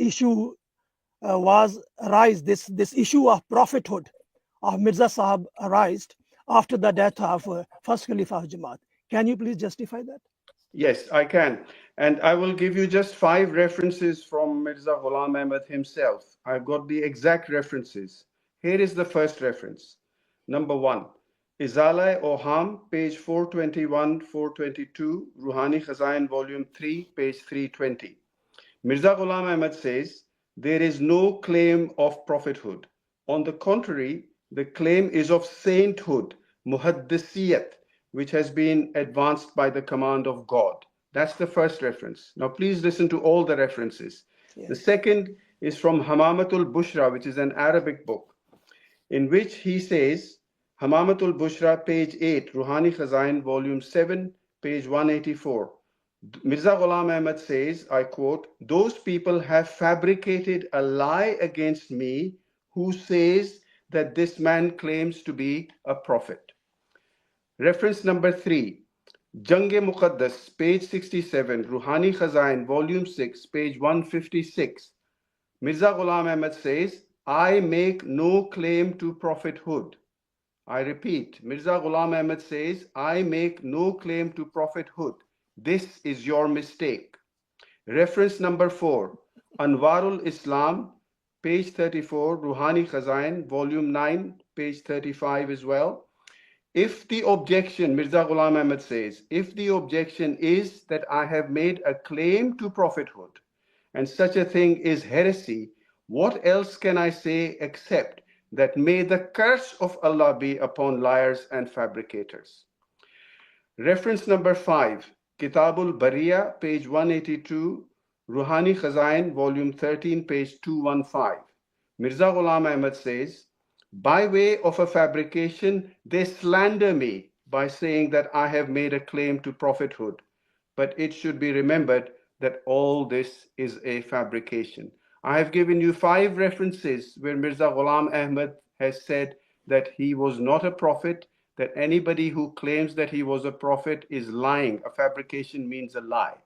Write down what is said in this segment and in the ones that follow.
issue was arised, this issue of prophethood of Mirza Sahab arised after the death of first Caliph of Jamaat. Can you please justify that? Yes, I can. And I will give you just 5 references from Mirza Ghulam Ahmad himself. I've got the exact references. Here is the first reference. Number 1, Izalai Oham, page 421, 422, Ruhani Khazain, volume 3, page 320. Mirza Ghulam Ahmad says, there is no claim of prophethood. On the contrary, the claim is of sainthood, muhaddisiyat, which has been advanced by the command of God. That's the first reference. Now, please listen to all the references. Yes. The second is from Hamamatul Bushra, which is an Arabic book, in which he says, Hamamatul Bushra, page 8, Ruhani Khazain, volume 7, page 184. Mirza Ghulam Ahmad says, I quote, those people have fabricated a lie against me who says that this man claims to be a prophet. Reference number 3, Jang-e Muqaddas, page 67, Ruhani Khazain, volume 6, page 156. Mirza Ghulam Ahmad says, I make no claim to prophethood. I repeat, Mirza Ghulam Ahmad says, I make no claim to prophethood. This is your mistake. Reference number 4, Anwarul Islam, page 34, Ruhani Khazain, volume 9, page 35 as well. If the objection, Mirza Ghulam Ahmad says, if the objection is that I have made a claim to prophethood and such a thing is heresy, what else can I say except that may the curse of Allah be upon liars and fabricators. Reference number 5, Kitabul Bariya, page 182, Ruhani Khazain, volume 13, page 215. Mirza Ghulam Ahmad says, by way of a fabrication, they slander me by saying that I have made a claim to prophethood. But it should be remembered that all this is a fabrication. I have given you 5 references where Mirza Ghulam Ahmad has said that he was not a prophet, that anybody who claims that he was a prophet is lying. A fabrication means a lie.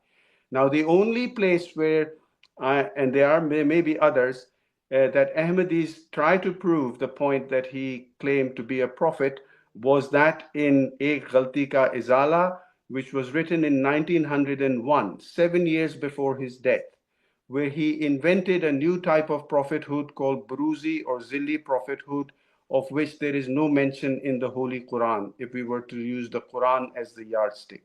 Now, the only place where, and there may be others, that Ahmadis try to prove the point that he claimed to be a prophet was that in Ek Ghalti Ka Izala, which was written in 1901, 7 years before his death, where he invented a new type of prophethood called Buruzi or Zilli prophethood, of which there is no mention in the Holy Quran, if we were to use the Quran as the yardstick.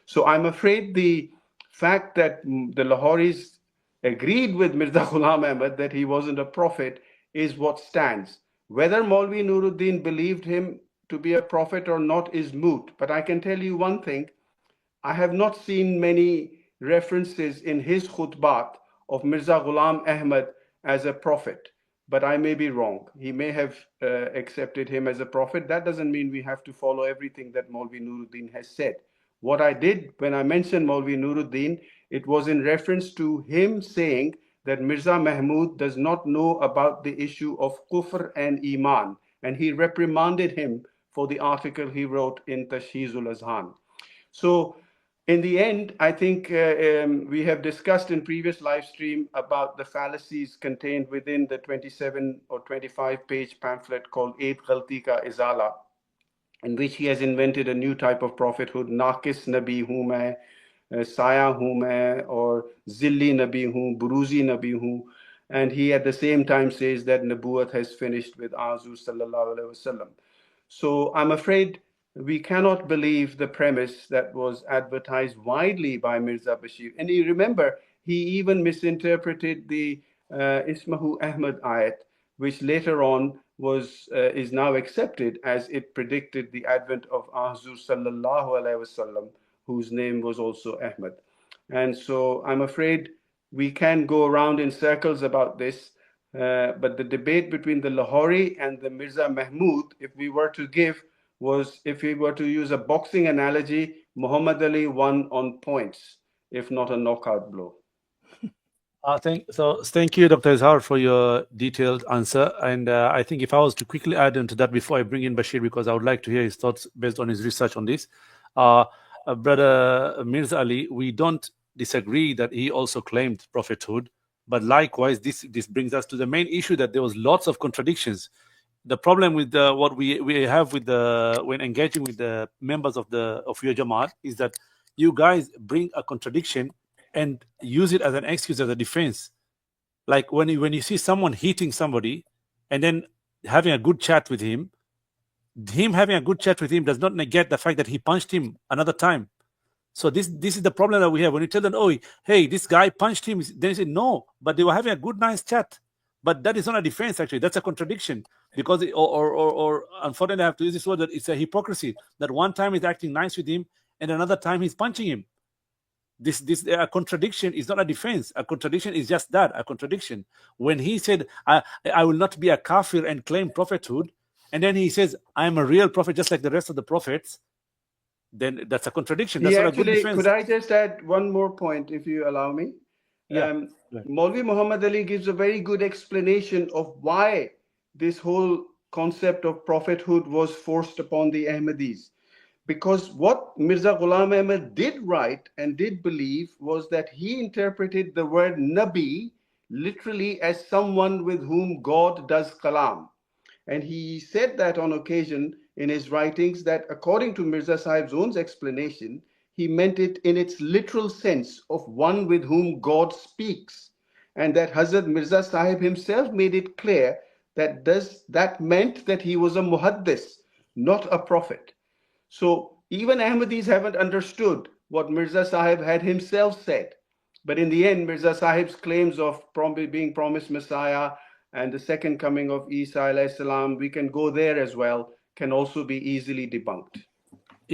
So I'm afraid the fact that the Lahoris agreed with Mirza Ghulam Ahmad that he wasn't a prophet is what stands. Whether Maulvi Nuruddin believed him to be a prophet or not is moot. But I can tell you one thing, I have not seen many references in his khutbat of Mirza Ghulam Ahmad as a prophet. But I may be wrong. He may have accepted him as a prophet. That doesn't mean we have to follow everything that Maulvi Nuruddin has said. What I did when I mentioned Maulvi Nuruddin, it was in reference to him saying that Mirza Mahmud does not know about the issue of kufr and iman, and he reprimanded him for the article he wrote in Tashhizul Azhan. So in the end, I think we have discussed in previous live stream about the fallacies contained within the 27 or 25 page pamphlet called Ek Ghalti Ka Izala, in which he has invented a new type of prophethood, Naqis Nabi hoon main, Saya hoon main, or Zilli Nabi hoon, Buruzi Nabi hoon. And he at the same time says that Nabuwat has finished with Azur Sallallahu Alaihi Wasallam. So I'm afraid we cannot believe the premise that was advertised widely by Mirza Bashir. And you remember, he even misinterpreted the Ismahu Ahmad ayat, which later on is now accepted as it predicted the advent of Ahzur Sallallahu Alaihi Wasallam, whose name was also Ahmad. And so I'm afraid we can go around in circles about this. But the debate between the Lahori and the Mirza Mahmud, if we were to use a boxing analogy, Muhammad Ali won on points, if not a knockout blow. Thank you, Dr. Izhar, for your detailed answer. And I think if I was to quickly add into that before I bring in Bashir, because I would like to hear his thoughts based on his research on this. Brother Mirza Ali, we don't disagree that he also claimed prophethood. But likewise, this brings us to the main issue that there was lots of contradictions. The problem with what we have with when engaging with the members of your Jamaat is that you guys bring a contradiction and use it as an excuse, as a defense. Like when you see someone hitting somebody and then having a good chat with him having a good chat with him does not negate the fact that he punched him another time. So this is the problem that we have. When you tell them, oh, hey, this guy punched him, then you say, no, but they were having a good, nice chat. But that is not a defense, actually. That's a contradiction. Because, or unfortunately, I have to use this word, that it's a hypocrisy. That one time he's acting nice with him, and another time he's punching him. A contradiction is not a defense. A contradiction is just that, a contradiction. When he said, I will not be a kafir and claim prophethood, and then he says, I am a real prophet just like the rest of the prophets, then that's a contradiction. That's not a good defense. Could I just add one more point, if you allow me? Yeah. Maulvi Muhammad Ali gives a very good explanation of why this whole concept of prophethood was forced upon the Ahmadis. Because what Mirza Ghulam Ahmad did write and did believe was that he interpreted the word Nabi literally as someone with whom God does kalam. And he said that on occasion in his writings that according to Mirza Sahib's own explanation, he meant it in its literal sense of one with whom God speaks. And that Hazrat Mirza Sahib himself made it clear that that meant that he was a muhaddis, not a prophet. So even Ahmadis haven't understood what Mirza Sahib had himself said. But in the end, Mirza Sahib's claims of being promised Messiah and the second coming of Isa alayhi salam, we can go there as well, can also be easily debunked.